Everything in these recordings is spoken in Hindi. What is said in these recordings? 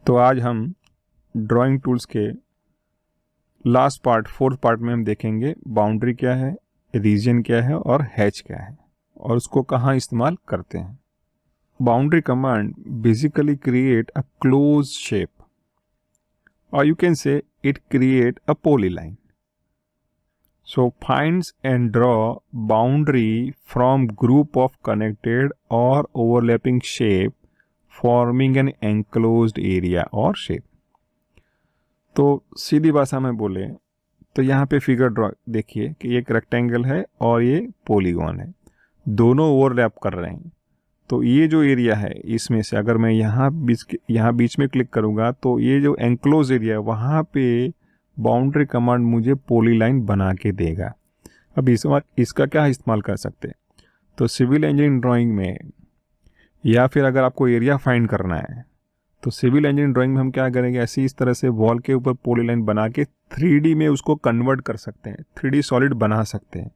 तो आज हम ड्राइंग टूल्स के लास्ट पार्ट, फोर्थ पार्ट में हम देखेंगे बाउंड्री क्या है, रीजन क्या है और हैच क्या है और उसको कहाँ इस्तेमाल करते हैं। Boundary command basically create a close shape और you can say it create a polyline. So finds and draw boundary from group of connected or overlapping shape forming an enclosed area or shape. तो सीधी भाषा में बोले तो यहाँ पे फिगर ड्रॉ देखिए कि एक रेक्टेंगल है और ये पॉलीगॉन है, दोनों ओवरलैप कर रहे हैं। तो ये जो एरिया है इसमें से अगर मैं यहाँ बीच में क्लिक करूँगा तो ये जो एंक्लोज एरिया है वहाँ पे बाउंड्री कमांड मुझे पॉलीलाइन बना के देगा। अब इसका क्या इस्तेमाल कर सकते हैं, तो सिविल इंजीनियरिंग ड्राइंग में या फिर अगर आपको एरिया फाइंड करना है तो सिविल इंजीनियरिंग ड्राइंग में हम क्या करेंगे, ऐसी इस तरह से वॉल के ऊपर पॉलीलाइन बना के 3D में उसको कन्वर्ट कर सकते हैं, 3D सॉलिड बना सकते हैं।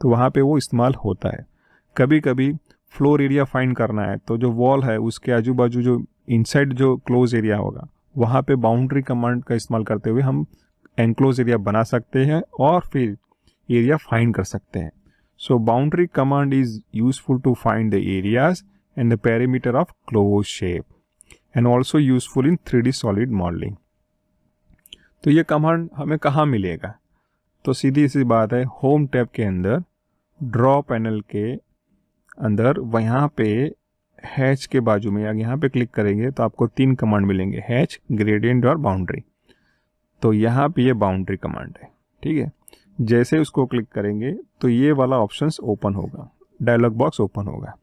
तो वहाँ पे वो इस्तेमाल होता है। कभी कभी फ्लोर एरिया फाइंड करना है तो जो वॉल है उसके आजू बाजू जो इनसाइड जो क्लोज एरिया होगा वहाँ पे बाउंड्री कमांड का इस्तेमाल करते हुए हम एनक्लोज एरिया बना सकते हैं और फिर एरिया फाइंड कर सकते हैं। सो boundary command is useful to find the areas and the perimeter of close shape and also useful in 3D solid modelling. तो ये कमांड हमें कहाँ मिलेगा, तो सीधी सी बात है, होम टैब के अंदर ड्रॉ पैनल के अंदर वहाँ पे हैच के बाजू में या यहाँ पे क्लिक करेंगे तो आपको 3 कमांड मिलेंगे, हैच, ग्रेडियंट और बाउंड्री। तो यहाँ पे ये बाउंड्री कमांड है, ठीक है। जैसे उसको क्लिक करेंगे तो ये वाला ऑप्शंस ओपन होगा, डायलॉग बॉक्स ओपन होगा।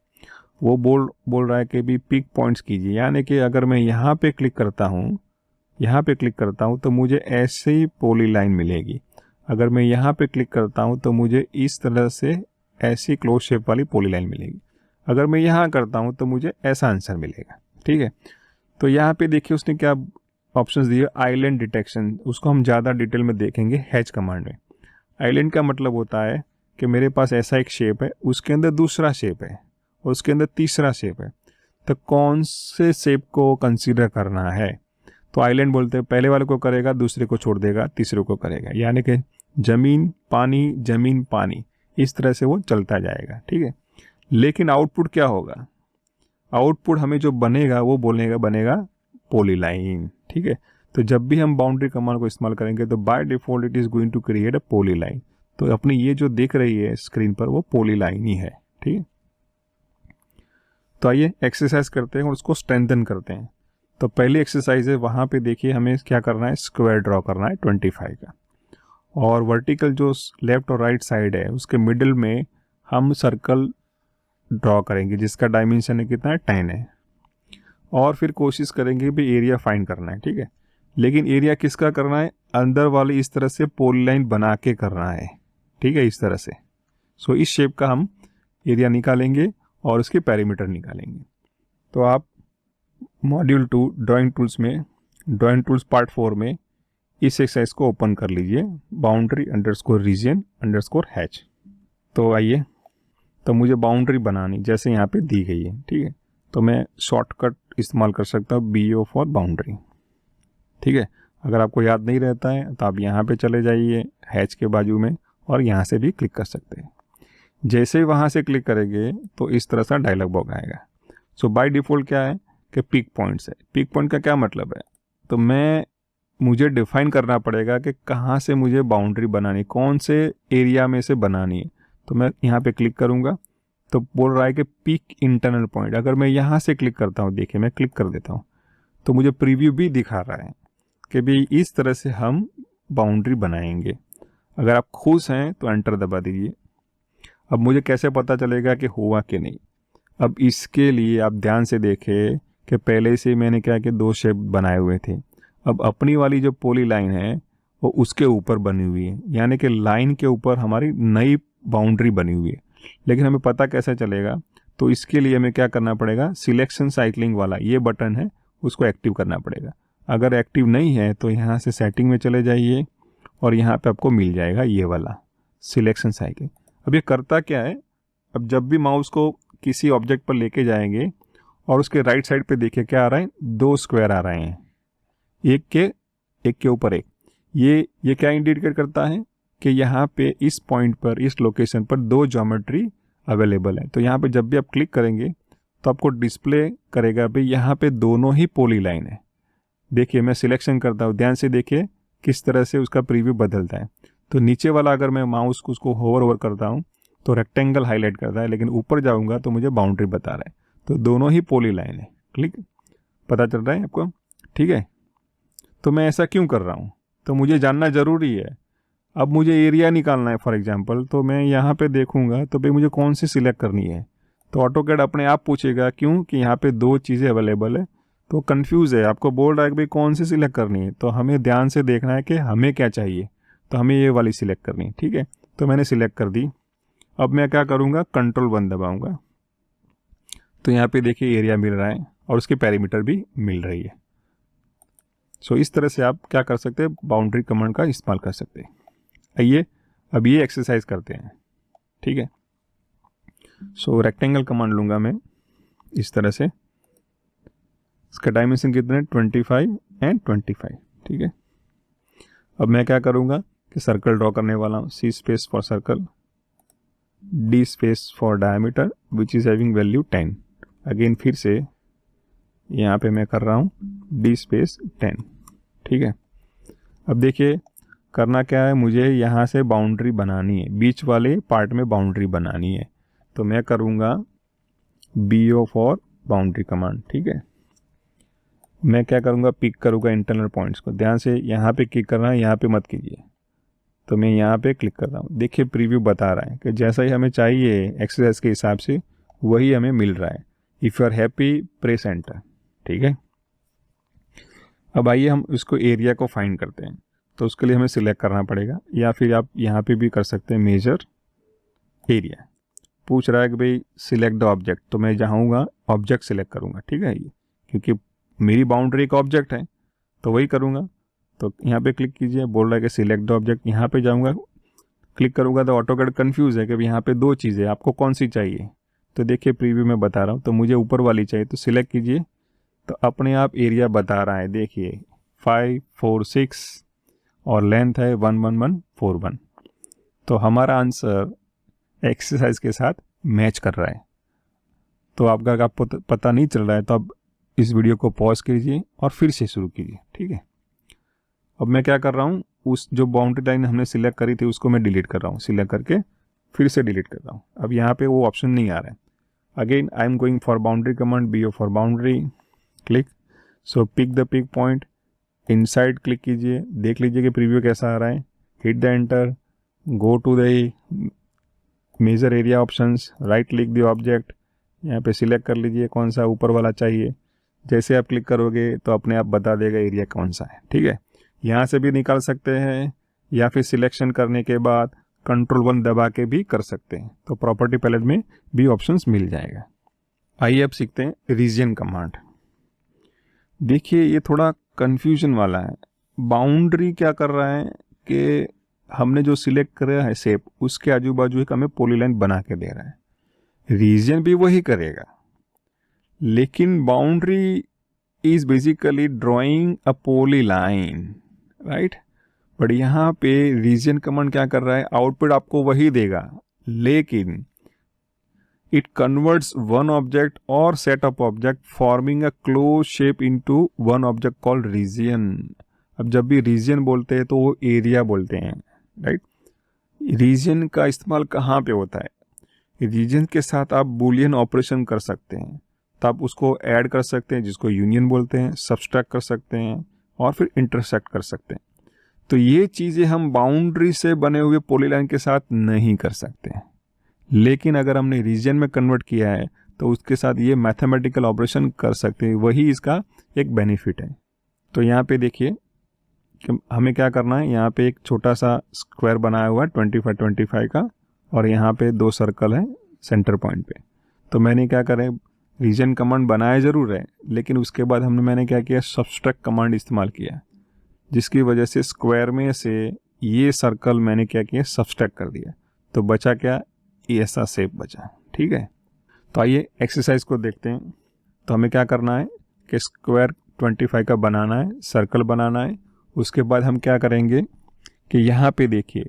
वो बोल रहा है कि भी पिक पॉइंट्स कीजिए, यानी कि अगर मैं यहाँ पे क्लिक करता हूँ तो मुझे ऐसे ही पॉलीलाइन मिलेगी। अगर मैं यहाँ पे क्लिक करता हूँ तो मुझे इस तरह से ऐसी क्लोज शेप वाली पॉलीलाइन मिलेगी। अगर मैं यहाँ करता हूँ तो मुझे ऐसा आंसर मिलेगा, ठीक है। तो यहाँ पे देखिए उसने क्या ऑप्शंस दिए, आइलैंड डिटेक्शन, उसको हम ज़्यादा डिटेल में देखेंगे हैच कमांड में। आइलैंड का मतलब होता है कि मेरे पास ऐसा एक शेप है, उसके अंदर दूसरा शेप है और उसके अंदर तीसरा शेप है, तो कौन से शेप को कंसीडर करना है। तो आइलैंड बोलते हैं पहले वाले को करेगा, दूसरे को छोड़ देगा, तीसरे को करेगा, यानी कि ज़मीन पानी इस तरह से वो चलता जाएगा, ठीक है। लेकिन आउटपुट क्या होगा, आउटपुट हमें जो बनेगा वो बनेगा पॉलीलाइन, ठीक है। तो जब भी हम बाउंड्री कमांड को इस्तेमाल करेंगे तो by default it is going to create a polyline. तो अपनी ये जो दिख रही है स्क्रीन पर वो पॉलीलाइन ही है, ठीक है। तो आइए एक्सरसाइज करते हैं और उसको स्ट्रेंथन करते हैं। तो पहली एक्सरसाइज है, वहाँ पे देखिए हमें क्या करना है, स्क्वायर ड्रॉ करना है 25 का, और वर्टिकल जो लेफ्ट और राइट साइड है उसके मिडिल में हम सर्कल ड्रॉ करेंगे जिसका डायमेंशन है कितना है, 10 है। और फिर कोशिश करेंगे भी एरिया फाइंड करना है, ठीक है। लेकिन एरिया किसका करना है, अंदर वाली इस तरह से पॉलीलाइन बना के करना है, ठीक है, इस तरह से। सो इस शेप का हम एरिया निकालेंगे और उसके पेरीमीटर निकालेंगे। तो आप मॉड्यूल 2 ड्राइंग टूल्स पार्ट 4 में इस एक्सरसाइज को ओपन कर लीजिए, boundary underscore region underscore hatch. तो आइए, तो मुझे बाउंड्री बनानी जैसे यहाँ पे दी गई है, ठीक है। तो मैं शॉर्टकट इस्तेमाल कर सकता हूँ BO फॉर बाउंड्री, ठीक है। अगर आपको याद नहीं रहता है तो आप यहाँ पे चले जाइए हैच के बाजू में और यहाँ से भी क्लिक कर सकते हैं। जैसे ही वहाँ से क्लिक करेंगे तो इस तरह सा डायलॉग बॉक्स आएगा। सो बाय डिफ़ॉल्ट क्या है कि पिक पॉइंट्स है। पिक पॉइंट का क्या मतलब है, तो मुझे डिफाइन करना पड़ेगा कि कहाँ से मुझे बाउंड्री बनानी, कौन से एरिया में से बनानी है। तो मैं यहाँ पे क्लिक करूँगा तो बोल रहा है कि पिक इंटरनल पॉइंट। अगर मैं यहाँ से क्लिक करता हूँ, देखिए मैं क्लिक कर देता हूँ तो मुझे प्रीव्यू भी दिखा रहा है कि भाई इस तरह से हम बाउंड्री बनाएंगे। अगर आप खुश हैं तो एंटर दबा दीजिए। अब मुझे कैसे पता चलेगा कि हुआ कि नहीं, अब इसके लिए आप ध्यान से देखें कि पहले से मैंने क्या कि 2 शेप बनाए हुए थे। अब अपनी वाली जो पॉली लाइन है वो उसके ऊपर बनी हुई है, यानी कि लाइन के ऊपर हमारी नई बाउंड्री बनी हुई है। लेकिन हमें पता कैसे चलेगा, तो इसके लिए हमें क्या करना पड़ेगा, सिलेक्शन साइक्लिंग वाला ये बटन है उसको एक्टिव करना पड़ेगा। अगर एक्टिव नहीं है तो यहाँ से सेटिंग में चले जाइए और यहाँ पे आपको मिल जाएगा ये वाला सिलेक्शन साइक्लिंग। अब ये करता क्या है, अब जब भी माउस को किसी ऑब्जेक्ट पर लेके जाएंगे और उसके राइट साइड पे देखिए क्या आ रहा है, 2 स्क्वायर आ रहे हैं, एक के ऊपर एक। ये क्या इंडिकेट करता है कि यहाँ पे इस पॉइंट पर, इस लोकेशन पर दो ज्योमेट्री अवेलेबल है। तो यहाँ पे जब भी आप क्लिक करेंगे तो आपको डिस्प्ले करेगा भाई यहाँ पे दोनों ही पॉलीलाइन है। देखिए मैं सिलेक्शन करता हूँ, ध्यान से देखिए किस तरह से उसका प्रीव्यू बदलता है। तो नीचे वाला अगर मैं माउस को उसको होवर करता हूँ तो रेक्टेंगल हाईलाइट करता है, लेकिन ऊपर जाऊँगा तो मुझे बाउंड्री बता रहा है। तो दोनों ही पॉलीलाइन है, क्लिक पता चल रहा है आपको, ठीक है। तो मैं ऐसा क्यों कर रहा हूँ, तो मुझे जानना ज़रूरी है। अब मुझे एरिया निकालना है फॉर एग्जांपल, तो मैं यहाँ पे देखूँगा तो भाई मुझे कौन सी सिलेक्ट करनी है। तो ऑटोकैड अपने आप पूछेगा, क्यों कि यहाँ पे दो चीज़ें अवेलेबल है। तो कंफ्यूज है, आपको बोल रहा है कि भाई कौन सी सिलेक्ट करनी है। तो हमें ध्यान से देखना है कि हमें क्या चाहिए, तो हमें ये वाली सिलेक्ट करनी है, ठीक है। तो मैंने सिलेक्ट कर दी। अब मैं क्या करूँगा, Ctrl+1 दबाऊँगा। तो यहाँ पे देखिए एरिया मिल रहा है और उसकी पैरामीटर भी मिल रही है। सो इस तरह से आप क्या कर सकते हैं, बाउंड्री कमांड का इस्तेमाल कर सकते हैं। आइए अब ये एक्सरसाइज करते हैं, ठीक है। सो रेक्टेंगल कमांड लूँगा मैं इस तरह से। इसका डायमेंशन कितने, 25 एंड 25, ठीक है। अब मैं क्या करूँगा कि सर्कल ड्रॉ करने वाला हूँ। C space for circle, D space for diameter which is having value 10। Again फिर से यहाँ पे मैं कर रहा हूँ D स्पेस 10, ठीक है। अब देखिए करना क्या है, मुझे यहाँ से बाउंड्री बनानी है, बीच वाले पार्ट में बाउंड्री बनानी है। तो मैं करूँगा BO फॉर बाउंड्री कमांड, ठीक है। मैं क्या करूँगा, पिक करूँगा इंटरनल पॉइंट्स को। ध्यान से यहाँ पे क्लिक करना है, यहाँ पे मत कीजिए। तो मैं यहाँ पे क्लिक कर रहा हूँ, देखिए प्रीव्यू बता रहा है कि जैसा ही हमें चाहिए एक्सरसाइज के हिसाब से वही हमें मिल रहा है। If you are happy press enter, ठीक है। अब आइए हम इसको एरिया को फाइंड करते हैं। तो उसके लिए हमें सिलेक्ट करना पड़ेगा, या फिर आप यहाँ पे भी कर सकते हैं मेजर एरिया। पूछ रहा है कि भाई सिलेक्ट द ऑब्जेक्ट, तो मैं जाऊँगा ऑब्जेक्ट सिलेक्ट करूँगा, ठीक है। ये क्योंकि मेरी बाउंड्री एक ऑब्जेक्ट है तो वही करूँगा। तो यहाँ पे क्लिक कीजिए, बोल रहा है कि सिलेक्ट द ऑब्जेक्ट। यहाँ पे जाऊँगा, क्लिक करूँगा तो ऑटोकैड कन्फ्यूज़ है कि यहाँ पे दो चीज़ें, आपको कौन सी चाहिए। तो देखिए प्रीव्यू में बता रहा हूँ, तो मुझे ऊपर वाली चाहिए, तो सिलेक्ट कीजिए। तो अपने आप एरिया बता रहा है, देखिए 5, 4, 6 और लेंथ है 11141। तो हमारा आंसर एक्सरसाइज के साथ मैच कर रहा है। तो आपको पता नहीं चल रहा है तो अब इस वीडियो को पॉज कीजिए और फिर से शुरू कीजिए, ठीक है। अब मैं क्या कर रहा हूँ, उस जो बाउंड्री लाइन हमने सिलेक्ट करी थी उसको मैं डिलीट कर रहा हूँ, सिलेक्ट करके फिर से डिलीट कर रहा हूँ। अब यहाँ पे वो ऑप्शन नहीं आ रहा है। Again I am going for boundary command, BO for boundary, click. So pick the pick point, inside click कीजिए, देख लीजिए कि प्रीव्यू कैसा आ रहा है। Hit the enter, go to the measure area options, right click the object, यहाँ पे सिलेक्ट कर लीजिए कौन सा ऊपर वाला चाहिए। जैसे आप क्लिक करोगे तो अपने आप बता देगा एरिया कौन सा है, ठीक है। यहाँ से भी निकाल सकते हैं या फिर सिलेक्शन करने के बाद Ctrl+1 दबा के भी कर सकते हैं। तो प्रॉपर्टी पैलेट में भी ऑप्शंस मिल जाएगा। आइए अब सीखते हैं रीजन कमांड। देखिए ये थोड़ा कन्फ्यूजन वाला है। बाउंड्री क्या कर रहा है कि हमने जो सिलेक्ट करा है शेप, उसके आजू बाजू एक हमें पॉलीलाइन बना के दे रहा है। रीजन भी वही करेगा, लेकिन boundary is basically drawing a polyline, right. But यहाँ पे रीजन कमांड क्या कर रहा है, आउटपुट आपको वही देगा, लेकिन इट कन्वर्ट्स वन ऑब्जेक्ट और set of object forming a close shape into one object called region. अब जब भी रीजन बोलते हैं तो वो एरिया बोलते हैं, राइट। रीजन का इस्तेमाल कहाँ पे होता है, रीजन के साथ आप बूलियन ऑपरेशन कर सकते हैं। तो आप उसको ऐड कर सकते हैं जिसको यूनियन बोलते हैं, सब्सट्रैक्ट कर सकते हैं और फिर इंटरसेक्ट कर सकते हैं। तो ये चीज़ें हम बाउंड्री से बने हुए पॉलीलाइन के साथ नहीं कर सकते हैं, लेकिन अगर हमने रीजन में कन्वर्ट किया है तो उसके साथ ये मैथमेटिकल ऑपरेशन कर सकते हैं। वही इसका एक बेनिफिट है। तो यहाँ पे देखिए कि हमें क्या करना है, यहाँ पे एक छोटा सा स्क्वायर बनाया हुआ है 25-25 का, और यहाँ पे दो सर्कल है सेंटर पॉइंट पे। तो मैंने क्या करें, रीजन कमांड बनाया ज़रूर है, लेकिन उसके बाद मैंने क्या किया, सब्सट्रैक्ट कमांड इस्तेमाल किया, जिसकी वजह से स्क्वायर में से ये सर्कल मैंने क्या किया, सब्सट्रैक्ट कर दिया। तो बचा क्या, ऐसा शेप बचा, ठीक है। तो आइए एक्सरसाइज को देखते हैं। तो हमें क्या करना है कि स्क्वायर 25 का बनाना है, सर्कल बनाना है। उसके बाद हम क्या करेंगे कि यहाँ पे देखिए,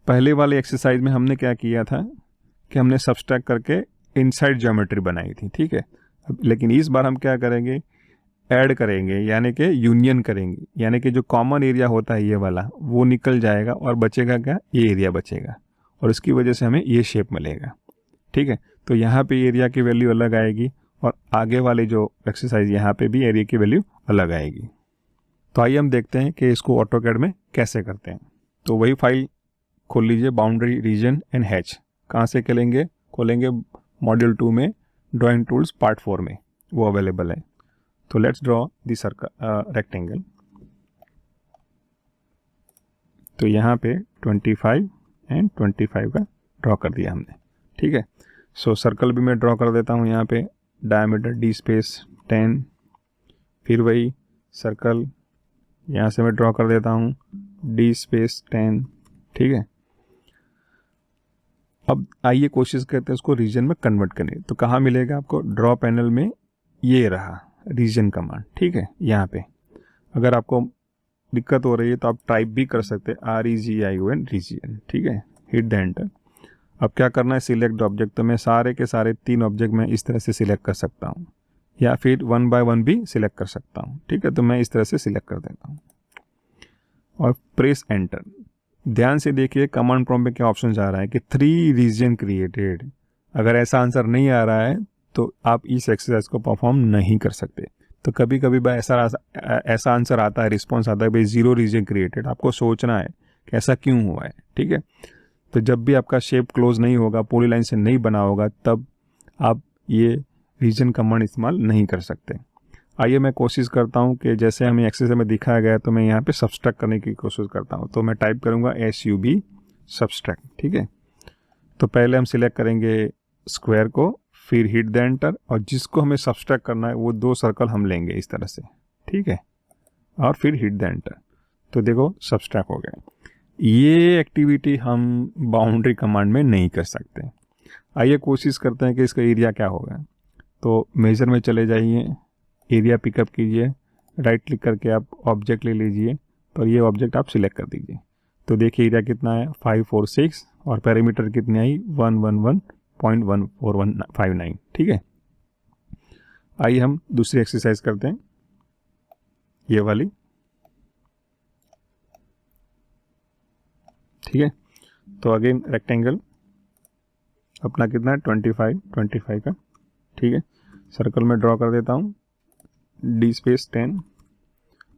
पहले वाले एक्सरसाइज में हमने क्या किया था कि हमने सब्सट्रैक्ट करके इनसाइड ज्योमेट्री बनाई थी, ठीक है। लेकिन इस बार हम क्या करेंगे, ऐड करेंगे, यानी कि यूनियन करेंगे, यानी कि जो कॉमन एरिया होता है ये वाला वो निकल जाएगा और बचेगा क्या, ये एरिया बचेगा, और इसकी वजह से हमें ये शेप मिलेगा, ठीक है। तो यहाँ पे एरिया की वैल्यू अलग आएगी और आगे वाले जो एक्सरसाइज यहाँ पे भी एरिया की वैल्यू अलग आएगी। तो आइए हम देखते हैं कि इसको ऑटोकैड में कैसे करते हैं। तो वही फाइल खोल लीजिए, बाउंड्री, रीजन एंड हैच। कहाँ से खोलेंगे मॉड्यूल 2 में ड्राइंग टूल्स पार्ट 4 में, वो अवेलेबल है। तो let's draw the circle rectangle. तो यहाँ पे 25 एंड 25 का ड्रॉ कर दिया हमने, ठीक है। सो सर्कल भी मैं ड्रॉ कर देता हूँ यहाँ पे, डायमीटर डी स्पेस 10, फिर वही सर्कल यहाँ से मैं ड्रॉ कर देता हूँ डी स्पेस 10, ठीक है। अब आइए कोशिश करते हैं उसको रीजन में कन्वर्ट करने। तो कहाँ मिलेगा आपको, ड्रॉ पैनल में ये रहा रीजन कमांड, ठीक है। यहाँ पे अगर आपको दिक्कत हो रही है तो आप टाइप भी कर सकते हैं REGION रीजन, ठीक है। Hit the enter. अब क्या करना है, सिलेक्ट ऑब्जेक्ट। तो मैं सारे के सारे 3 ऑब्जेक्ट में इस तरह से सिलेक्ट कर सकता हूँ, या फिर 1 बाय 1 भी सिलेक्ट कर सकता हूँ, ठीक है। तो मैं इस तरह से सिलेक्ट कर देता हूँ और प्रेस एंटर। ध्यान से देखिए कमांड प्रॉम्प्ट में क्या ऑप्शन आ रहा है कि 3 रीजन क्रिएटेड। अगर ऐसा आंसर नहीं आ रहा है तो आप इस एक्सरसाइज को परफॉर्म नहीं कर सकते। तो कभी कभी ऐसा आंसर आता है, रिस्पॉन्स आता है भाई 0 रीजन क्रिएटेड। आपको सोचना है कि ऐसा क्यों हुआ है, ठीक है। तो जब भी आपका शेप क्लोज नहीं होगा, पॉलीलाइन से नहीं बना होगा, तब आप ये रीजन कमांड इस्तेमाल नहीं कर सकते। आइए मैं कोशिश करता हूँ कि जैसे हमें एक्सरसाइज में दिखाया गया, तो मैं यहाँ पे सब्सट्रैक्ट करने की कोशिश करता हूँ। तो मैं टाइप करूँगा SUB सब्सट्रैक्ट, ठीक है। तो पहले हम सिलेक्ट करेंगे स्क्वायर को, फिर हिट द एंटर, और जिसको हमें सब्सट्रैक्ट करना है वो 2 सर्कल हम लेंगे इस तरह से, ठीक है, और फिर हिट द एंटर। तो देखो सब्सट्रैक्ट हो गया। ये एक्टिविटी हम बाउंड्री कमांड में नहीं कर सकते। आइए कोशिश करते हैं कि इसका एरिया क्या होगा। तो मेजर में चले जाइए, एरिया पिकअप कीजिए, राइट क्लिक करके आप ऑब्जेक्ट ले लीजिए, तो ये ऑब्जेक्ट आप सिलेक्ट कर दीजिए। तो देखिए एरिया कितना है 546, और पैरामीटर कितनी आई 111.14159, ठीक है। आइए हम दूसरी एक्सरसाइज करते हैं, ये वाली, ठीक है। तो अगेन रेक्टेंगल अपना कितना है 25 का, ठीक है। सर्कल में ड्रॉ कर देता हूँ D space 10,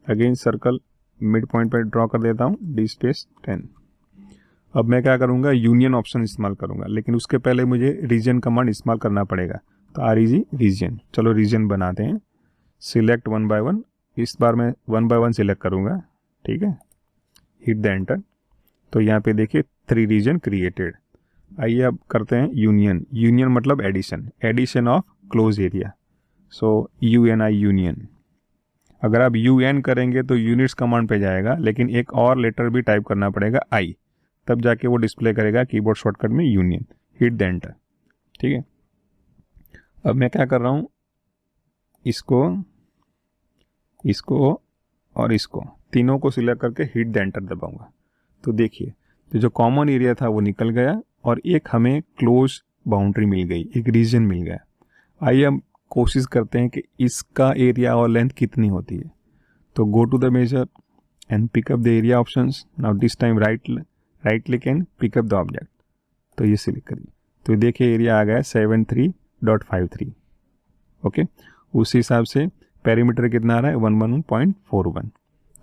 again circle mid point पर ड्रॉ कर देता हूँ डी स्पेस 10। अब मैं क्या करूँगा, यूनियन ऑप्शन इस्तेमाल करूँगा, लेकिन उसके पहले मुझे रीजन कमांड इस्तेमाल करना पड़ेगा। तो REG रीजन, चलो रीजन बनाते हैं। सिलेक्ट 1 बाय 1, इस बार मैं 1 बाय 1 सिलेक्ट करूँगा, ठीक है। Hit the enter. तो यहाँ पे देखिए 3 रीजन क्रिएटेड। आइए अब करते हैं यूनियन। यूनियन मतलब addition of close area. So UNI union. अगर आप UN करेंगे तो यूनिट्स कमांड पे जाएगा, लेकिन एक और लेटर भी टाइप करना पड़ेगा I, तब जाके वो डिस्प्ले करेगा कीबोर्ड शॉर्टकट में यूनियन। हिट द एंटर, ठीक है। अब मैं क्या कर रहा हूँ, इसको और इसको तीनों को सिलेक्ट करके हिट द एंटर दबाऊंगा। तो देखिए तो जो कॉमन एरिया था वो निकल गया और एक हमें क्लोज बाउंड्री मिल गई, एक रीजन मिल गया। आइए हम कोशिश करते हैं कि इसका एरिया और लेंथ कितनी होती है। तो go to the measure and pick up the area options. Now this time right click and pick up the object. तो ये सिलेक्ट करिए, तो देखिए एरिया आ गया 73.53, ओके। उस हिसाब से पेरीमीटर कितना आ रहा है 111.41।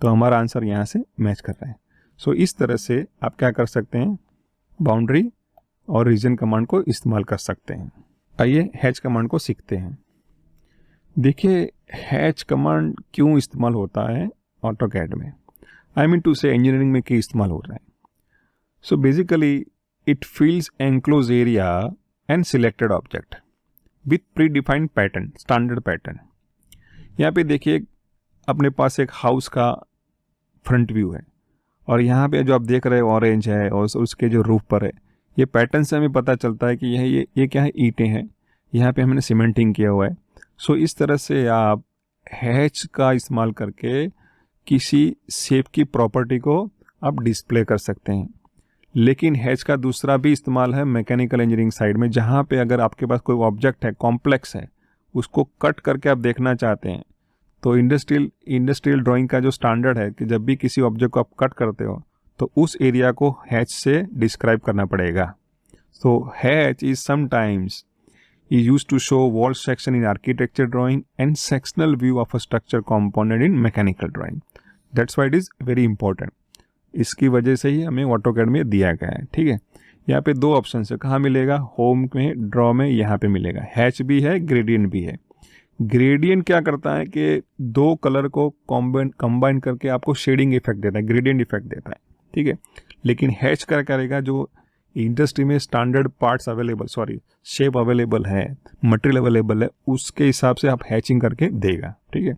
तो हमारा आंसर यहाँ से मैच कर रहा है। सो इस तरह से आप क्या कर सकते हैं, बाउंड्री और रीजन कमांड को इस्तेमाल कर सकते हैं। आइए हैच कमांड को सीखते हैं। देखिए हैच कमांड क्यों इस्तेमाल होता है ऑटोकैड में, I mean to say engineering में क्यों इस्तेमाल हो रहा है। So basically it fills enclose area and selected object with predefined pattern, standard pattern. यहाँ पे देखिए अपने पास एक हाउस का फ्रंट व्यू है और यहाँ पे जो आप देख रहे हैं ऑरेंज है और उसके जो रूफ पर है, ये पैटर्न से हमें पता चलता है कि ये क्या है, ईंटें हैं। यहाँ पे हमने सीमेंटिंग किया हुआ है। सो इस तरह से आप हैच का इस्तेमाल करके किसी शेप की प्रॉपर्टी को आप डिस्प्ले कर सकते हैं। लेकिन हैच का दूसरा भी इस्तेमाल है मैकेनिकल इंजीनियरिंग साइड में, जहाँ पे अगर आपके पास कोई ऑब्जेक्ट है, कॉम्प्लेक्स है, उसको कट करके आप देखना चाहते हैं, तो इंडस्ट्रियल ड्राइंग का जो स्टैंडर्ड है कि जब भी किसी ऑब्जेक्ट को आप कट करते हो तो उस एरिया को हैच से डिस्क्राइब करना पड़ेगा। So hatch is sometimes is used to show wall section in architecture drawing and sectional view of a structure component in mechanical drawing. That's why it is very important. इसकी वजह से ही हमें ऑटोकैड में दिया गया है। ठीक है, यहाँ पे दो ऑप्शन है, कहाँ मिलेगा, होम में, ड्रॉ में, यहाँ पे मिलेगा। हैच भी है, ग्रेडियंट भी है। ग्रेडियंट क्या करता है कि दो कलर को कंबाइन करके आपको शेडिंग इफेक्ट देता है, ग्रेडियंट इफेक्ट देता है। ठीक है, लेकिन हैच क्या करेगा, जो इंडस्ट्री में standard parts available, shape available है, मटेरियल अवेलेबल है, उसके हिसाब से आप हैचिंग करके देगा। ठीक है,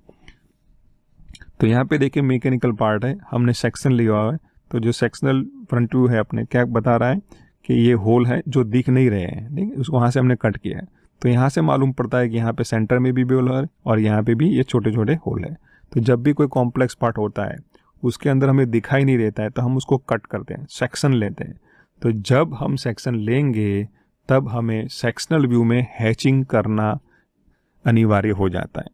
तो यहाँ पे देखिए मैकेनिकल पार्ट है, हमने सेक्शन लिया हुआ है, तो जो सेक्शनल फ्रंट व्यू है अपने क्या बता रहा है कि ये होल है जो दिख नहीं रहे हैं, ठीक है, उसको वहाँ से हमने कट किया है। तो यहाँ से मालूम पड़ता है कि यहाँ पे सेंटर में भी होल है और यहाँ पे भी ये छोटे छोटे होल है। तो जब भी कोई कॉम्प्लेक्स पार्ट होता है उसके अंदर हमें दिखाई नहीं देता है तो हम उसको कट करते हैं, सेक्शन लेते हैं। तो जब हम सेक्शन लेंगे तब हमें सेक्शनल व्यू में हैचिंग करना अनिवार्य हो जाता है।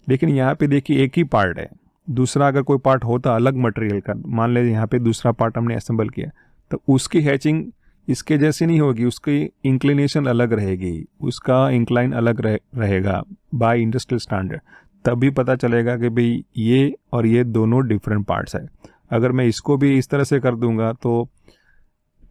लेकिन यहाँ पे देखिए एक ही पार्ट है, दूसरा अगर कोई पार्ट होता अलग मटेरियल का, मान लीजिए यहाँ पे दूसरा पार्ट हमने असेंबल किया, तो उसकी हैचिंग इसके जैसे नहीं होगी, उसकी इंक्लिनेशन अलग रहेगी, उसका इंक्लाइन अलग रहेगा बाय इंडस्ट्रियल स्टैंडर्ड। तभी पता चलेगा कि भाई ये और ये दोनों डिफरेंट पार्ट्स है। अगर मैं इसको भी इस तरह से कर दूंगा तो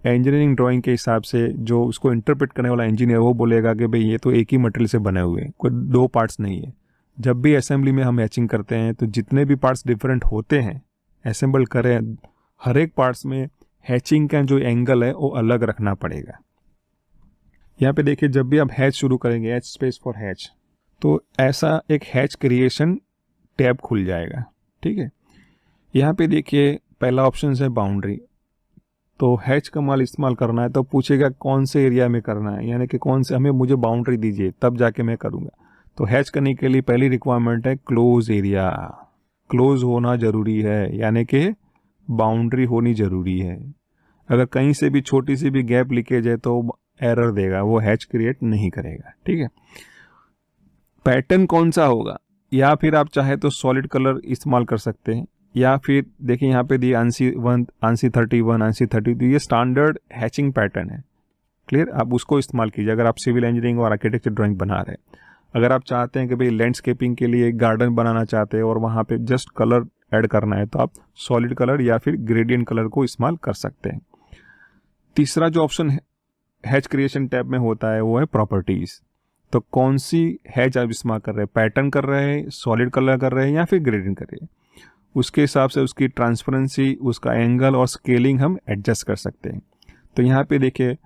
इंजीनियरिंग ड्राइंग के हिसाब से जो उसको इंटरप्रेट करने वाला इंजीनियर वो बोलेगा कि भाई ये तो एक ही मटेरियल से बने हुए हैं, कोई दो पार्ट्स नहीं है। जब भी असेंबली में हम हैचिंग करते हैं तो जितने भी पार्ट्स डिफरेंट होते हैं असेंबल करें, हर एक पार्ट्स में हैचिंग का जो एंगल है वो अलग रखना पड़ेगा। यहाँ पे देखिए जब भी आप हैच शुरू करेंगे, हैच स्पेस फॉर हैच, तो ऐसा एक हैच क्रिएशन टैब खुल जाएगा। ठीक है, यहाँ पे देखिए पहला ऑप्शन है बाउंड्री। तो हैच का माल इस्तेमाल करना है तो पूछेगा कौन से एरिया में करना है, यानी कि कौन से, हमें मुझे बाउंड्री दीजिए तब जाके मैं करूँगा। तो हैच करने के लिए पहली रिक्वायरमेंट है क्लोज एरिया, क्लोज होना ज़रूरी है, यानी कि बाउंड्री होनी ज़रूरी है। अगर कहीं से भी छोटी सी भी गैप लीकेज है तो एरर देगा, वो हैच क्रिएट नहीं करेगा। ठीक है, पैटर्न कौन सा होगा, या फिर आप चाहे तो सॉलिड कलर इस्तेमाल कर सकते हैं, या फिर देखिए यहाँ पे दिए ANSI 1, ANSI 31, ANSI 32, ये स्टैंडर्ड हैचिंग पैटर्न है। क्लियर, आप उसको इस्तेमाल कीजिए अगर आप सिविल इंजीनियरिंग और आर्किटेक्चर ड्राइंग बना रहे हैं। अगर आप चाहते हैं कि भाई लैंडस्केपिंग के लिए एक गार्डन बनाना चाहते हैं और वहाँ पे जस्ट कलर ऐड करना है तो आप सॉलिड कलर या फिर ग्रेडियंट कलर को इस्तेमाल कर सकते हैं। तीसरा जो ऑप्शन हैच क्रिएशन टैब में होता है वो है प्रॉपर्टीज़। तो कौन सी हैच आप इस्तेमाल कर रहे हैं, पैटर्न कर रहे हैं, सॉलिड कलर कर रहे हैं या फिर ग्रेडियंट कर रहे हैं, उसके हिसाब से उसकी ट्रांसपेरेंसी, उसका एंगल और स्केलिंग हम एडजस्ट कर सकते हैं। तो यहाँ पे देखिए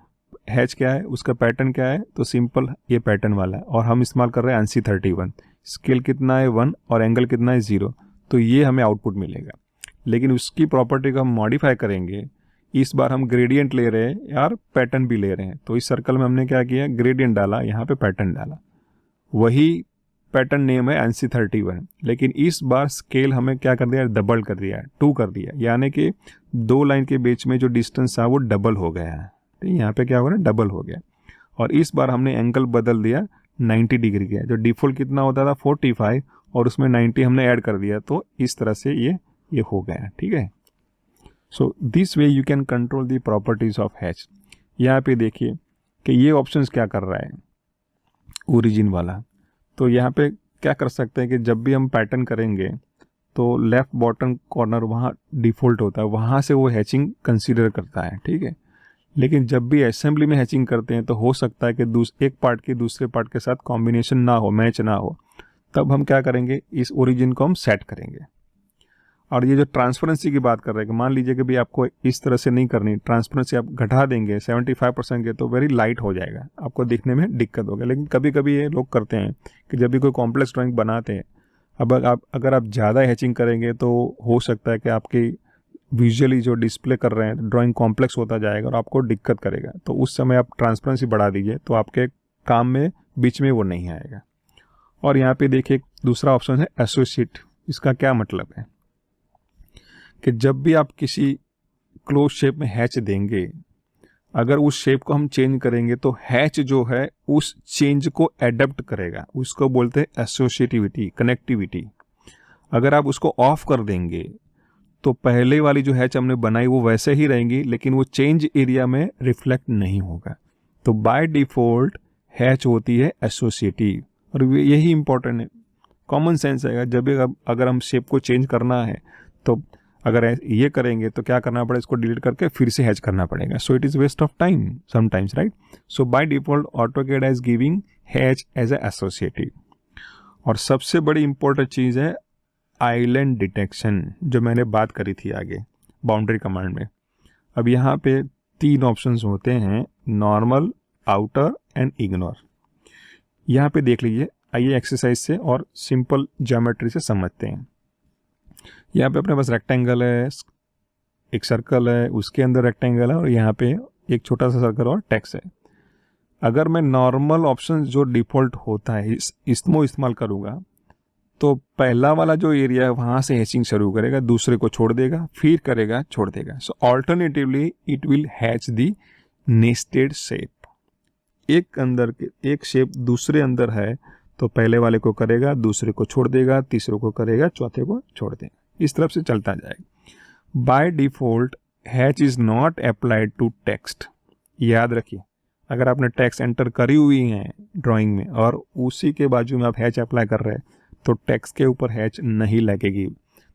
हैच क्या है, उसका पैटर्न क्या है, तो सिंपल ये पैटर्न वाला है और हम इस्तेमाल कर रहे हैं ANSI 31। स्केल कितना है 1 और एंगल कितना है 0, तो ये हमें आउटपुट मिलेगा। लेकिन उसकी प्रॉपर्टी को हम मॉडिफाई करेंगे, इस बार हम ग्रेडियंट ले रहे हैं यार, पैटर्न भी ले रहे हैं। तो इस सर्कल में हमने क्या किया, ग्रेडियंट डाला, यहाँ पे पैटर्न डाला, वही पैटर्न नेम है ANSI 31। लेकिन इस बार स्केल हमें क्या कर दिया, डबल कर दिया, 2 कर दिया, यानी कि दो लाइन के बीच में जो डिस्टेंस था वो डबल हो गया है। तो यहाँ पे क्या हो रहा है, डबल हो गया। और इस बार हमने एंगल बदल दिया 90 डिग्री का, जो डिफ़ॉल्ट कितना होता था 45 और उसमें 90 हमने ऐड कर दिया, तो इस तरह से ये हो गया। ठीक है, so this way you can control the properties of hatch. यहाँ पे देखिए कि ये ऑप्शंस क्या कर रहा है, ओरिजिन वाला। तो यहाँ पे क्या कर सकते हैं कि जब भी हम पैटर्न करेंगे तो लेफ़्ट बॉटम कॉर्नर वहाँ डिफ़ॉल्ट होता है, वहाँ से वो हैचिंग कंसीडर करता है। ठीक है, लेकिन जब भी असेंबली में हैचिंग करते हैं तो हो सकता है कि एक पार्ट की दूसरे पार्ट के साथ कॉम्बिनेशन ना हो, मैच ना हो, तब हम क्या करेंगे, इस ओरिजिन को हम सेट करेंगे। और ये जो ट्रांसपेरेंसी की बात कर रहे हैं कि मान लीजिए कि भाई आपको इस तरह से नहीं करनी, ट्रांसपेरेंसी आप घटा देंगे 75% के, तो वेरी लाइट हो जाएगा, आपको दिखने में दिक्कत होगा। लेकिन कभी कभी ये लोग करते हैं कि जब भी कोई कॉम्प्लेक्स ड्राइंग बनाते हैं, अब अगर आप ज़्यादा हैचिंग करेंगे तो हो सकता है कि आपकी विजुअली जो डिस्प्ले कर रहे हैं ड्राइंग कॉम्प्लेक्स होता जाएगा और आपको दिक्कत करेगा। तो उस समय आप ट्रांसपेरेंसी बढ़ा दीजिए तो आपके काम में बीच में वो नहीं आएगा। और यहाँ पे देखिए दूसरा ऑप्शन है एसोसिएट। इसका क्या मतलब है कि जब भी आप किसी क्लोज शेप में हैच देंगे, अगर उस शेप को हम चेंज करेंगे तो हैच जो है उस चेंज को एडप्ट करेगा, उसको बोलते हैं एसोसिएटिविटी, कनेक्टिविटी। अगर आप उसको ऑफ कर देंगे तो पहले वाली जो हैच हमने बनाई वो वैसे ही रहेंगी, लेकिन वो चेंज एरिया में रिफ्लेक्ट नहीं होगा। तो बाय डिफॉल्ट हैच होती है एसोसिएटिव, और यही इंपॉर्टेंट है, कॉमन सेंस है। जब भी अगर हम शेप को चेंज करना है तो अगर ये करेंगे तो क्या करना पड़ेगा, इसको डिलीट करके फिर से हैच करना पड़ेगा। So it is waste of time sometimes, right. So by default AutoCAD is giving hatch as a associative. और सबसे बड़ी इंपॉर्टेंट चीज़ है आइलैंड डिटेक्शन, जो मैंने बात करी थी आगे बाउंड्री कमांड में। अब यहाँ पे 3 ऑप्शंस होते हैं, नॉर्मल, आउटर एंड इग्नोर। यहाँ पे देख लीजिए, आइए एक्सरसाइज से और सिंपल ज्योमेट्री से समझते हैं। यहाँ पे अपने पास रेक्टेंगल है, एक सर्कल है, उसके अंदर रेक्टेंगल है, और यहाँ पे एक छोटा सा सर्कल और टेक्स्ट है। अगर मैं नॉर्मल ऑप्शन जो डिफ़ॉल्ट होता है इसको इस्तेमाल करूँगा तो पहला वाला जो एरिया है वहाँ से हैचिंग शुरू करेगा, दूसरे को छोड़ देगा, फिर करेगा, छोड़ देगा। So alternatively it will hatch the nested shape. एक शेप दूसरे अंदर है तो पहले वाले को करेगा, दूसरे को छोड़ देगा, तीसरे को करेगा, चौथे को छोड़ देगा, इस तरफ से चलता जाएगा। By default hatch is not applied to text. याद रखिए, अगर आपने टेक्स्ट एंटर करी हुई है ड्राइंग में और उसी के बाजू में आप हैच अप्लाई कर रहे हैं तो टेक्स्ट के ऊपर हैच नहीं लगेगी।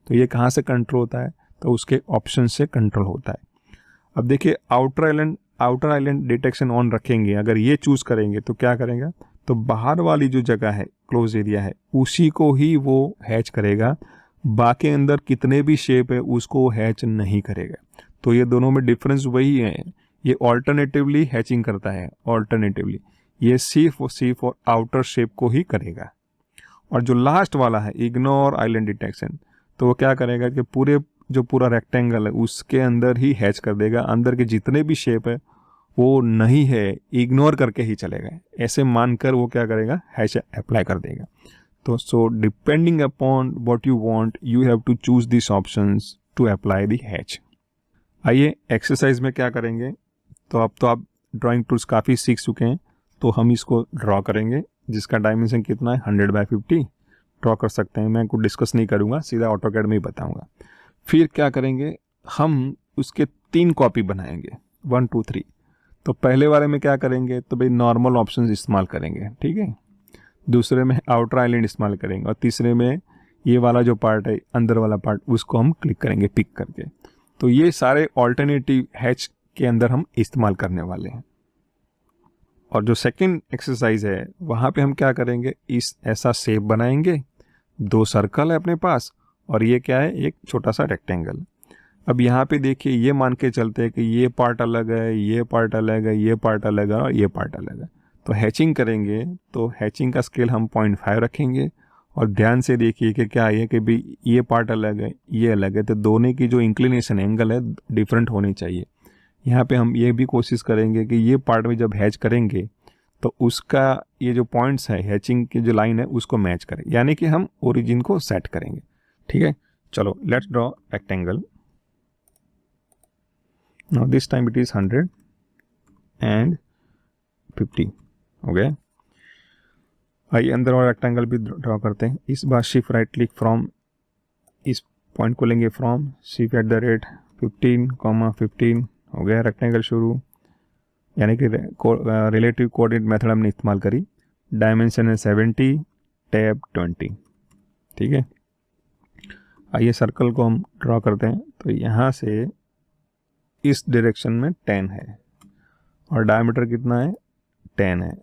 तो ये कहाँ से कंट्रोल होता है, तो उसके ऑप्शन से कंट्रोल होता है। अब देखिए आउटर आइलैंड डिटेक्शन ऑन रखेंगे, अगर ये चूज करेंगे तो क्या करेगा, तो बाहर वाली जो जगह है क्लोज एरिया है उसी को ही वो हैच करेगा, बाकी अंदर कितने भी शेप है उसको हैच नहीं करेगा। तो ये दोनों में डिफरेंस वही है, ये ऑल्टरनेटिवली हैचिंग करता है, ऑल्टरनेटिवली ये सिर्फ और आउटर शेप को ही करेगा। और जो लास्ट वाला है इग्नोर आइलैंड डिटेक्शन, तो वो क्या करेगा कि पूरा रेक्टेंगल है उसके अंदर ही हैच कर देगा, अंदर के जितने भी शेप है वो नहीं है, इग्नोर करके ही चलेगा, ऐसे मानकर वो क्या करेगा, हैच अप्लाई कर देगा। तो so depending upon what you want you have to choose this options to apply the hatch. आइए एक्सरसाइज में क्या करेंगे, तो अब तो आप ड्राइंग टूल्स काफ़ी सीख चुके हैं, तो हम इसको ड्रॉ करेंगे, जिसका डायमेंशन कितना है 100x50 ड्रॉ कर सकते हैं। मैं कुछ डिस्कस नहीं करूँगा, सीधा ऑटोकैड में ही बताऊँगा। फिर क्या करेंगे, हम उसके 3 कॉपी बनाएंगे, 1 2 3। तो पहले वाले में क्या करेंगे, तो भाई नॉर्मल ऑप्शन इस्तेमाल करेंगे, ठीक है। दूसरे में आउटर आइलैंड इस्तेमाल करेंगे, और तीसरे में ये वाला जो पार्ट है अंदर वाला पार्ट उसको हम क्लिक करेंगे पिक करके। तो ये सारे ऑल्टरनेटिव हैच के अंदर हम इस्तेमाल करने वाले हैं। और जो सेकंड एक्सरसाइज है वहाँ पे हम क्या करेंगे, इस ऐसा शेप बनाएंगे, 2 सर्कल है अपने पास और ये क्या है, एक छोटा सा रेक्टेंगल। अब यहाँ पे देखिए, ये मान के चलते हैं कि ये पार्ट अलग है, ये पार्ट अलग है, ये पार्ट अलग है और ये पार्ट अलग है। तो हैचिंग करेंगे तो हैचिंग का स्केल हम 0.5 रखेंगे, और ध्यान से देखिए कि क्या है कि भाई ये पार्ट अलग है, ये अलग है, तो दोनों की जो इंक्लिनेशन एंगल है डिफरेंट होनी चाहिए। यहाँ पे हम ये भी कोशिश करेंगे कि ये पार्ट में जब हैच करेंगे तो उसका ये जो पॉइंट्स है हैचिंग की जो लाइन है उसको मैच करें, यानी कि हम ओरिजिन को सेट करेंगे, ठीक है। चलो let's draw rectangle. Now this time it is 100 and 50 हो गया। आइए अंदर वाला रेक्टेंगल भी ड्रॉ करते हैं। इस बार शिफ्ट राइट क्लिक फ्रॉम, इस पॉइंट को लेंगे from, shift at the rate 15,15 हो गया रेक्टेंगल शुरू, यानी कि रिलेटिव कोऑर्डिनेट मेथड हमने इस्तेमाल करी। डायमेंशन है 70, टैब 20, ठीक है। आइए सर्कल को हम ड्रॉ करते हैं। तो यहाँ से इस डायरेक्शन में 10 है और डायमीटर कितना है, 10 है,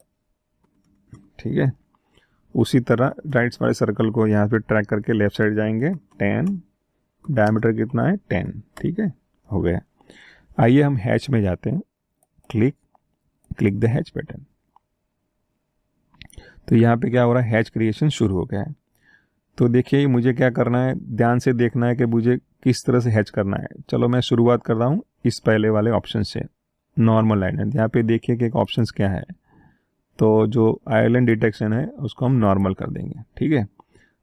ठीक है। उसी तरह राइट वाले सर्कल को यहाँ पे ट्रैक करके लेफ्ट साइड जाएंगे, 10, डायमीटर कितना है 10, ठीक है, हो गया। आइए हम हैच में जाते हैं, क्लिक द हैच बटन। तो यहाँ पे क्या हो रहा है, हैच क्रिएशन शुरू हो गया है। तो देखिए मुझे क्या करना है, ध्यान से देखना है कि मुझे किस तरह से हैच करना है। चलो मैं शुरुआत कर रहा हूँ इस पहले वाले ऑप्शन से, नॉर्मल लाइन। यहाँ पे देखिए कि एक ऑप्शन क्या है, तो जो आइलैंड डिटेक्शन है उसको हम नॉर्मल कर देंगे, ठीक है।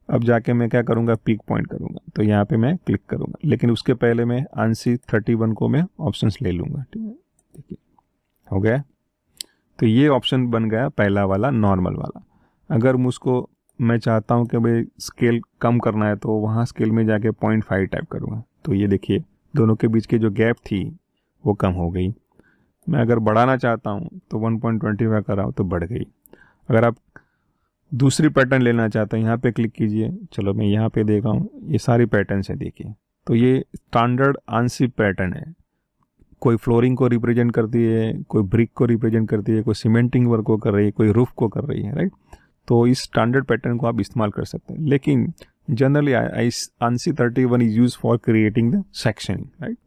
अब जाके मैं क्या करूँगा, पीक पॉइंट करूँगा, तो यहाँ पे मैं क्लिक करूँगा, लेकिन उसके पहले मैं ANSI 31 को मैं ऑप्शंस ले लूँगा, ठीक है। देखिए हो गया। तो ये ऑप्शन बन गया पहला वाला, नॉर्मल वाला। अगर मुझको मैं चाहता हूँ कि भाई स्केल कम करना है, तो वहाँ स्केल में जाके 0.5 टाइप करूँगा, तो ये देखिए दोनों के बीच की जो गैप थी वो कम हो गई। मैं अगर बढ़ाना चाहता हूँ तो 1.25 कर रहा हूँ तो बढ़ गई। अगर आप दूसरी पैटर्न लेना चाहते हैं, यहाँ पे क्लिक कीजिए। चलो मैं यहाँ पे देख रहा हूँ, ये सारी पैटर्न्स है देखिए। तो ये स्टैंडर्ड ANSI पैटर्न है। कोई फ्लोरिंग को रिप्रेजेंट करती है, कोई ब्रिक को रिप्रेजेंट करती है, कोई सीमेंटिंग वर्क को कर रही है, कोई रूफ को कर रही है, राइट। तो इस स्टैंडर्ड पैटर्न को आप इस्तेमाल कर सकते हैं, लेकिन generally ANSI 31 is use for creating the sectioning, right.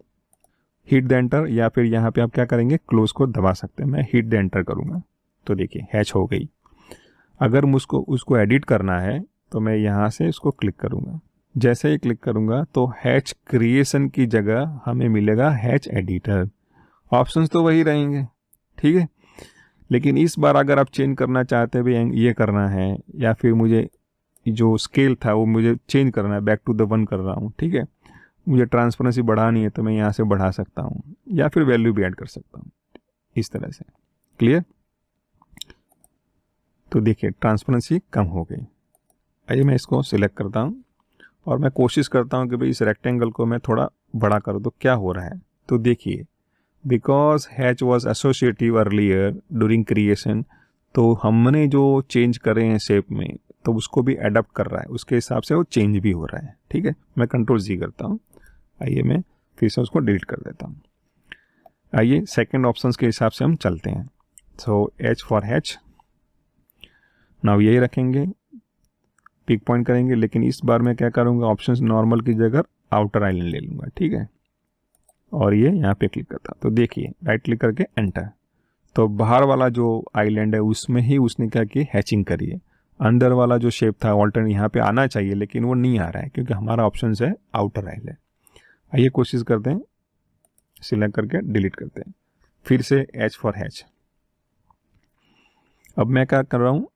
Hit the enter, या फिर यहाँ पे आप क्या करेंगे, क्लोज को दबा सकते हैं। मैं हिट द एंटर करूँगा, तो देखिए हैच हो गई। अगर मुझको उसको एडिट करना है तो मैं यहाँ से इसको क्लिक करूँगा। जैसे ही क्लिक करूँगा तो हैच क्रिएशन की जगह हमें मिलेगा हैच एडिटर। ऑप्शंस तो वही रहेंगे, ठीक है। लेकिन इस बार अगर आप चेंज करना चाहते हैं भाई ये करना है, या फिर मुझे जो स्केल था वो मुझे चेंज करना है, बैक टू द 1 कर रहा हूँ, ठीक है। मुझे ट्रांसपेरेंसी बढ़ानी है तो मैं यहाँ से बढ़ा सकता हूँ, या फिर वैल्यू भी ऐड कर सकता हूँ, इस तरह से। क्लियर। तो देखिए ट्रांसपेरेंसी कम हो गई। आइए मैं इसको सिलेक्ट करता हूँ और मैं कोशिश करता हूँ कि भाई इस रेक्टेंगल को मैं थोड़ा बड़ा करूँ, तो क्या हो रहा है। तो देखिए because hatch was associative earlier during creation, तो हमने जो चेंज करे हैं शेप में, तो उसको भी एडप्ट कर रहा है, उसके हिसाब से वो चेंज भी हो रहा है, ठीक है। मैं Ctrl+G करता हूँ। आइए मैं फिर से उसको डिलीट कर देता हूँ। आइए सेकंड ऑप्शंस के हिसाब से हम चलते हैं। सो H फॉर हैच, नाउ यही रखेंगे, पिक पॉइंट करेंगे, लेकिन इस बार मैं क्या करूँगा, ऑप्शंस नॉर्मल की जगह आउटर आइलैंड ले लूँगा, ठीक है। और ये यहाँ पे क्लिक करता, तो देखिए राइट क्लिक करके एंटर, तो बाहर वाला जो आइलैंड है उसमें ही उसने क्या किया, हैचिंग करी है। अंदर वाला जो शेप था ऑल्टरनेट यहाँ पे आना चाहिए, लेकिन वो नहीं आ रहा है क्योंकि हमारा ऑप्शन है आउटर आइलैंड। आइए कोशिश करते हैं, सिलेक्ट करके डिलीट करते हैं, फिर से H फॉर हैच। अब मैं क्या कर रहा हूँ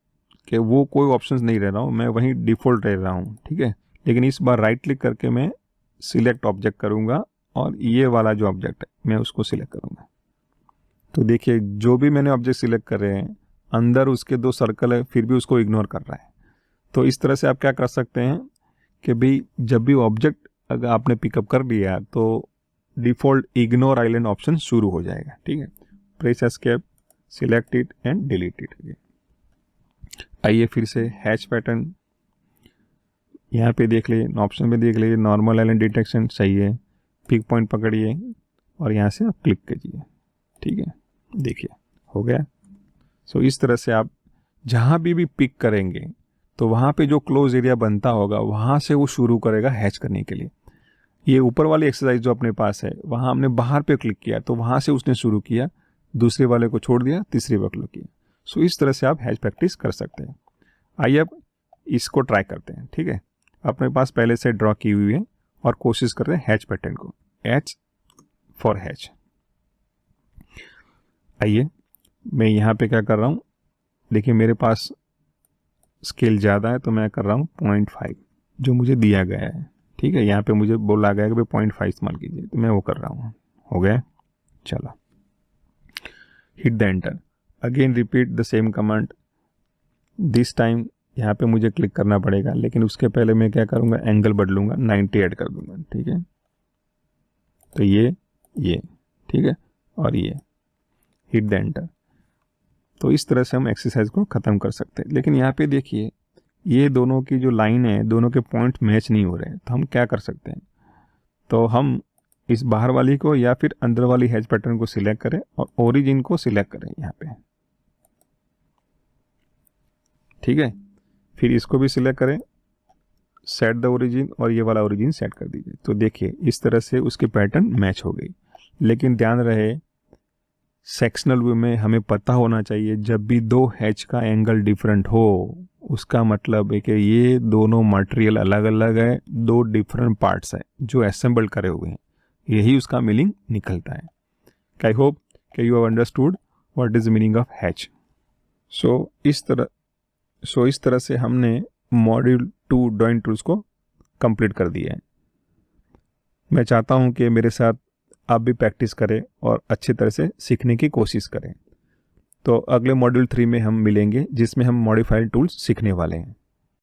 कि वो कोई ऑप्शंस नहीं रह रहा हूँ, मैं वहीं डिफ़ॉल्ट रह रहा हूँ, ठीक है। लेकिन इस बार राइट क्लिक करके मैं सिलेक्ट ऑब्जेक्ट करूँगा, और ये वाला जो ऑब्जेक्ट है मैं उसको सिलेक्ट करूँगा। तो देखिए जो भी मैंने ऑब्जेक्ट सिलेक्ट कर रहे हैं, अंदर उसके 2 सर्कल है, फिर भी उसको इग्नोर कर रहा है। तो इस तरह से आप क्या कर सकते हैं कि भाई जब भी ऑब्जेक्ट अगर आपने पिकअप कर लिया तो डिफ़ॉल्ट इग्नोर आइलैंड ऑप्शन शुरू हो जाएगा, ठीक है। Press escape, select it and delete it. आइए फिर से हैच पैटर्न यहाँ पे देख लीजिए, ऑप्शन में देख लीजिए, नॉर्मल आइलैंड डिटेक्शन सही है, पिक पॉइंट पकड़िए और यहाँ से आप क्लिक कीजिए, ठीक है। देखिए हो गया। सो इस तरह से आप जहाँ भी पिक करेंगे तो वहाँ पे जो क्लोज एरिया बनता होगा वहाँ से वो शुरू करेगा हैच करने के लिए। ये ऊपर वाली एक्सरसाइज जो अपने पास है, वहाँ हमने बाहर पे क्लिक किया तो वहाँ से उसने शुरू किया, दूसरे वाले को छोड़ दिया, तीसरे पर क्लिक किया। सो इस तरह से आप हैच प्रैक्टिस कर सकते हैं। आइए अब इसको ट्राई करते हैं, ठीक है। अपने पास पहले से ड्रॉ की हुई है और कोशिश कर रहे हैं हैच पैटर्न को, H फॉर हैच। आइए मैं यहाँ पे क्या कर रहा हूँ, देखिए मेरे पास स्केल ज़्यादा है तो मैं कर रहा हूँ 0.5 जो मुझे दिया गया है, ठीक है। यहाँ पे मुझे बोला गया है कि भाई 0.5 इस्तेमाल कीजिए, तो मैं वो कर रहा हूँ। हो गया, चलो hit the enter, again repeat the same command. This time यहाँ पे मुझे क्लिक करना पड़ेगा, लेकिन उसके पहले मैं क्या करूँगा, एंगल बदलूंगा, 90 ऐड कर दूंगा, ठीक है। तो ये ठीक है, और ये हिट द एंटर। तो इस तरह से हम एक्सरसाइज को ख़त्म कर सकते हैं। लेकिन यहाँ पे देखिए ये दोनों की जो लाइन है, दोनों के पॉइंट मैच नहीं हो रहे हैं, तो हम क्या कर सकते हैं, तो हम इस बाहर वाली को या फिर अंदर वाली हैच पैटर्न को सिलेक्ट करें और ओरिजिन को सिलेक्ट करें यहाँ पे, ठीक है। फिर इसको भी सिलेक्ट करें, सेट द ओरिजिन, और ये वाला ओरिजिन सेट कर दीजिए। तो देखिए इस तरह से उसकी पैटर्न मैच हो गई। लेकिन ध्यान रहे सेक्शनल व्यू में हमें पता होना चाहिए जब भी 2 हैच का एंगल डिफरेंट हो, उसका मतलब है कि ये दोनों मटेरियल अलग अलग है, 2 डिफरेंट पार्ट्स है जो असेंबल करे हुए हैं, यही उसका मीनिंग निकलता है। आई होप कि you have understood what is the meaning of hatch. इस तरह से हमने मॉड्यूल 2 ड्राइंग टूल्स को कंप्लीट कर दिया है। मैं चाहता हूं कि मेरे साथ आप भी प्रैक्टिस करें और अच्छी तरह से सीखने की कोशिश करें। तो अगले मॉड्यूल 3 में हम मिलेंगे, जिसमें हम मॉडिफाइड टूल्स सीखने वाले हैं।